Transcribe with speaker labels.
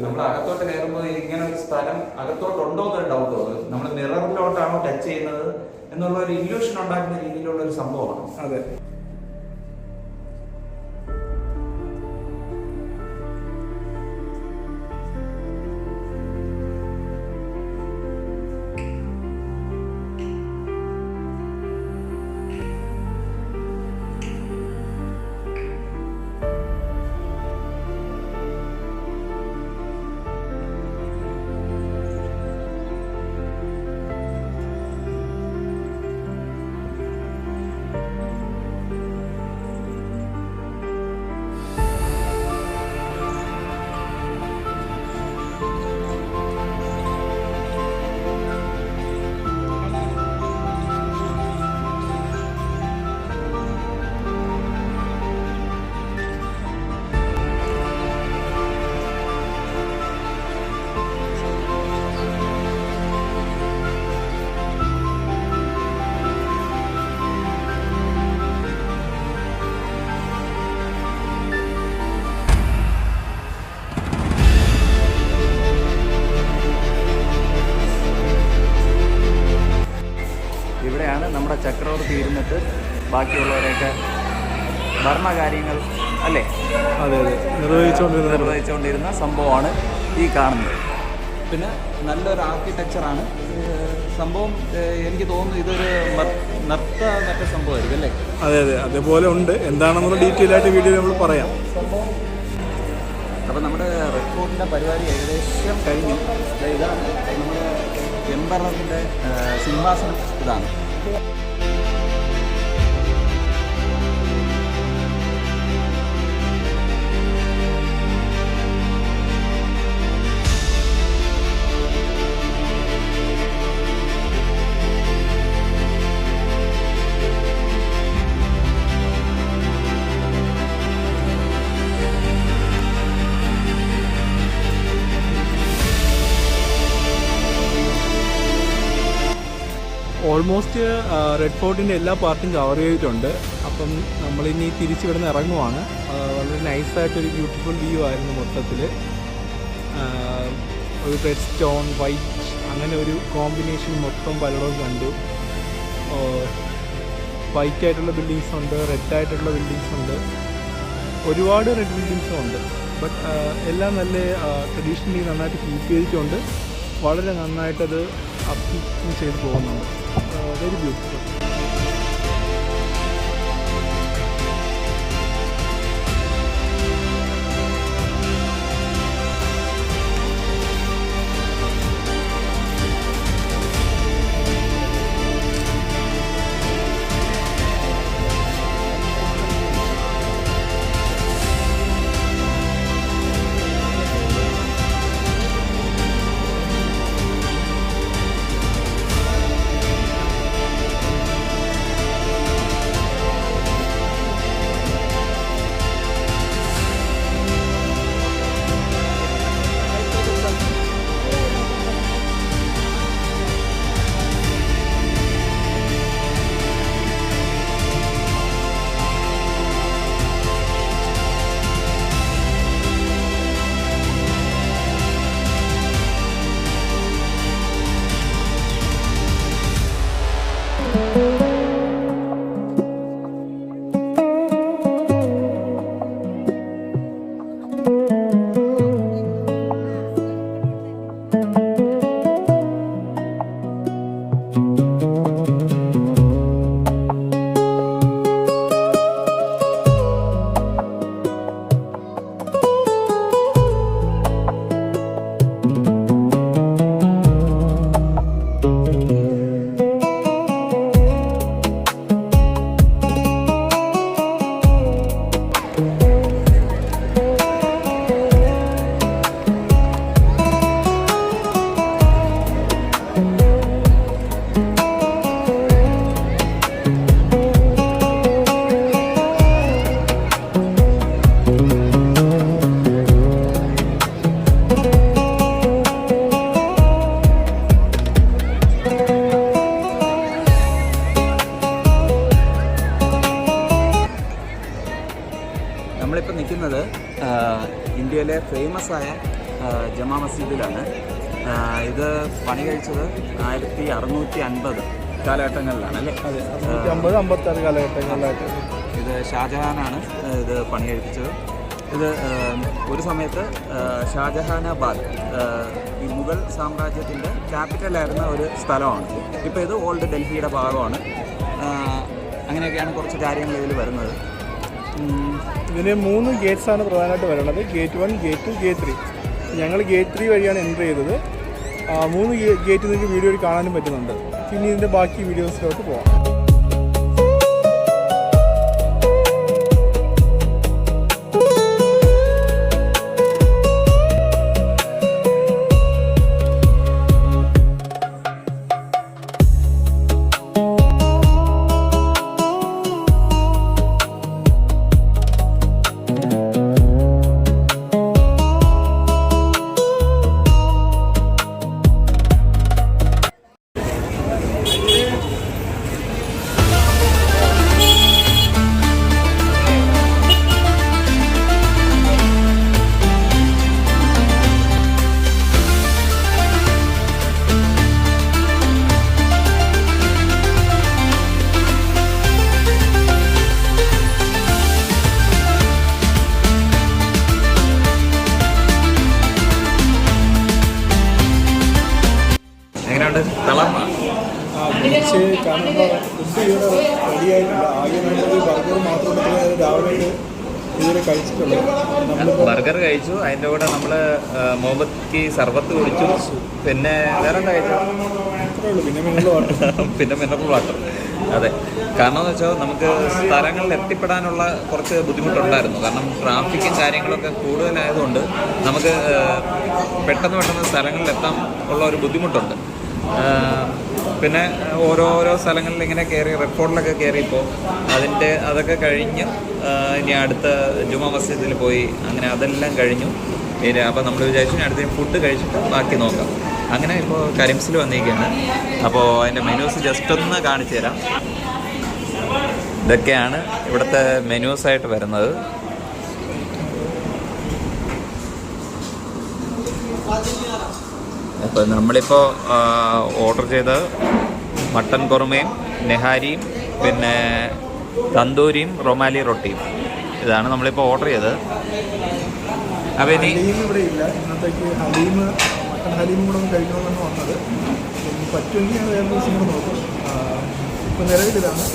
Speaker 1: നമ്മൾ അകത്തോട്ട് കയറുമ്പോൾ ഇങ്ങനെ ഒരു സ്ഥലം അകത്തോട്ടുണ്ടോ എന്നൊരു ഡൗട്ട് തോന്നും. നമ്മൾ മിററിലോട്ടാണോ ടച്ച് ചെയ്യുന്നത് എന്നുള്ള ഒരു ഇല്യൂഷൻ ഉണ്ടാക്കുന്ന രീതിയിലുള്ള ഒരു സംഭവമാണ്.
Speaker 2: അതെ.
Speaker 1: ഇവിടെയാണ് നമ്മുടെ ചക്രവർത്തി ഇരുന്നിട്ട് ബാക്കിയുള്ളവരെയൊക്കെ ഭരണകാര്യങ്ങൾ അല്ലേ
Speaker 2: അതെ അതെ
Speaker 1: നിർവഹിച്ചുകൊണ്ടിരുന്ന സംഭവമാണ് ഈ കാണുന്നത്. പിന്നെ നല്ലൊരു ആർക്കിടെക്ചറാണ് സംഭവം. എനിക്ക് തോന്നുന്നു ഇതൊരു മറ്റേ സംഭവമായിരിക്കും അല്ലേ?
Speaker 2: അതെ അതെ അതേപോലെ ഉണ്ട്. എന്താണെന്നുള്ള ഡീറ്റെയിൽ ആയിട്ട് വീഡിയോ നമ്മൾ പറയാം.
Speaker 1: അപ്പോൾ നമ്മുടെ റെഡ് ഫോർട്ടിൻ്റെ പരിപാടി ഏകദേശം കഴിഞ്ഞു. ഇതാണ് നമ്മുടെ എംപററിൻ്റെ സിംഹാസനം. ഇതാണ്
Speaker 2: ഓൾമോസ്റ്റ് റെഡ് ഫോർട്ടിൻ്റെ എല്ലാ പാർട്ടും കവർ ചെയ്തിട്ടുണ്ട്. അപ്പം നമ്മളിനി തിരിച്ചിവിടുന്ന് ഇറങ്ങുവാണ്. വളരെ നൈസായിട്ടൊരു ബ്യൂട്ടിഫുൾ വ്യൂ ആയിരുന്നു മൊത്തത്തിൽ. ഒരു റെഡ് സ്റ്റോൺ വൈറ്റ് അങ്ങനെ ഒരു കോമ്പിനേഷൻ മൊത്തം പലയിടവും കണ്ടു. വൈറ്റ് ആയിട്ടുള്ള ബിൽഡിങ്സ് ഉണ്ട്, റെഡ് ആയിട്ടുള്ള ബിൽഡിങ്സ് ഉണ്ട്, ഒരുപാട് റെഡ് ബിൽഡിങ്സും ഉണ്ട്. ബട്ട് എല്ലാം നല്ല ട്രഡീഷണലി നന്നായിട്ട് കീപ്പ് ചെയ്തിട്ടുണ്ട്. വളരെ നന്നായിട്ടത് അപ്ഡേറ്റ് ചെയ്ത് പോകുന്നുണ്ട്. Very beautiful.
Speaker 1: നമ്മളിപ്പോൾ നിൽക്കുന്നത് ഇന്ത്യയിലെ ഫേമസ് ആയ
Speaker 3: ജമാ മസ്ജിദിലാണ്. ഇത് പണി കഴിച്ചത് 1650 കാലഘട്ടങ്ങളിലാണ് അല്ലേ?
Speaker 2: അതെ, 50-56 കാലഘട്ടങ്ങളിലായിട്ട്.
Speaker 3: ഇത് ഷാജഹാനാണ് ഇത് പണി കഴിപ്പിച്ചത്. ഇത് ഒരു സമയത്ത് ഷാജഹാനാബാദ് ഈ മുഗൾ സാമ്രാജ്യത്തിൻ്റെ ക്യാപിറ്റലായിരുന്ന ഒരു സ്ഥലമാണ്. ഇപ്പോൾ ഇത് ഓൾഡ് ഡൽഹിയുടെ ഭാഗമാണ്. അങ്ങനെയൊക്കെയാണ് കുറച്ച് കാര്യങ്ങൾ ഇതിൽ വരുന്നത്.
Speaker 2: ഇതിന് 3 ഗേറ്റ്സാണ് പ്രധാനമായിട്ട് വരുന്നത്. Gate 1, gate 2, gate 3. ഞങ്ങൾ ഗേറ്റ് 3 വഴിയാണ് എൻ്റർ ചെയ്തത്. 3 ഗേറ്റ് നിങ്ങൾക്ക് വീഡിയോയിൽ കാണാനും പറ്റുന്നുണ്ട്. ഇനി ഇതിൻ്റെ ബാക്കി വീഡിയോസിലോട്ട് പോകാം. കുറച്ച് കാണുമ്പോൾ ഫുഡ് ഇവിടെ റെഡി ആയിട്ടില്ല. ആകെ വേണ്ടത് ബർഗർ മാത്രമേ രാവിലെ ഇതുവരെ കഴിച്ചിട്ടുള്ളൂ.
Speaker 3: ബർഗർ കഴിച്ചു, അതിൻ്റെ കൂടെ നമ്മൾ മോമബത്തി സർബത്ത് കുടിച്ചു, പിന്നെ വേറെ എന്താ കഴിച്ചു?
Speaker 2: അത്രേ ഉള്ളൂ. പിന്നെ മിനറൽ വാട്ടർ.
Speaker 3: പിന്നെ മിനറൽ വാട്ടർ. അതെ, കാരണം എന്ന് വെച്ചാൽ നമുക്ക് സ്ഥലങ്ങളിൽ എത്തിപ്പെടാനുള്ള കുറച്ച് ബുദ്ധിമുട്ടുണ്ടായിരുന്നു. കാരണം ട്രാഫിക്കും കാര്യങ്ങളൊക്കെ കൂടുതലായതുകൊണ്ട് നമുക്ക് പെട്ടെന്ന് സ്ഥലങ്ങളിൽ എത്താൻ ഉള്ള ഒരു ബുദ്ധിമുട്ടുണ്ട്. പിന്നെ ഓരോരോ സ്ഥലങ്ങളിൽ ഇങ്ങനെ കയറി റെഡ് ഫോർട്ടിലൊക്കെ കയറിയപ്പോൾ അതൊക്കെ കഴിഞ്ഞ് ഇനി അടുത്ത ജുമാ മസ്ജിദിൽ പോയി, അങ്ങനെ അതെല്ലാം കഴിഞ്ഞു. അപ്പോൾ നമ്മൾ വിചാരിച്ചു അടുത്ത ഫുഡ് കഴിച്ചിട്ട് ബാക്കി നോക്കാം. അങ്ങനെ ഇപ്പോൾ കരിംസിൽ വന്നിരിക്കുകയാണ്. അപ്പോൾ അതിൻ്റെ മെനൂസ് ജസ്റ്റ് ഒന്ന് കാണിച്ചു തരാം. ഇതൊക്കെയാണ് ഇവിടുത്തെ മെനൂസായിട്ട് വരുന്നത്. അപ്പോൾ നമ്മളിപ്പോൾ ഓർഡർ ചെയ്തത് മട്ടൻ കുറുമയും നെഹാരിയും പിന്നെ തന്തൂരിയും റൊമാലി റൊട്ടിയും. ഇതാണ് നമ്മളിപ്പോൾ ഓർഡർ ചെയ്തത്. അപ്പോൾ ഇനി
Speaker 2: ഇവിടെ ഇല്ല. ഇന്നത്തേക്ക് മട്ടൻ ഹലീമും കൂടെ ഒന്ന് കഴിക്കണമെന്നാണ് വന്നത്. പറ്റുമെങ്കിൽ ഞാൻ വേറെ ദിവസം കൂടെ നോക്കും. ഇപ്പോൾ നിലവിലിതാണ്.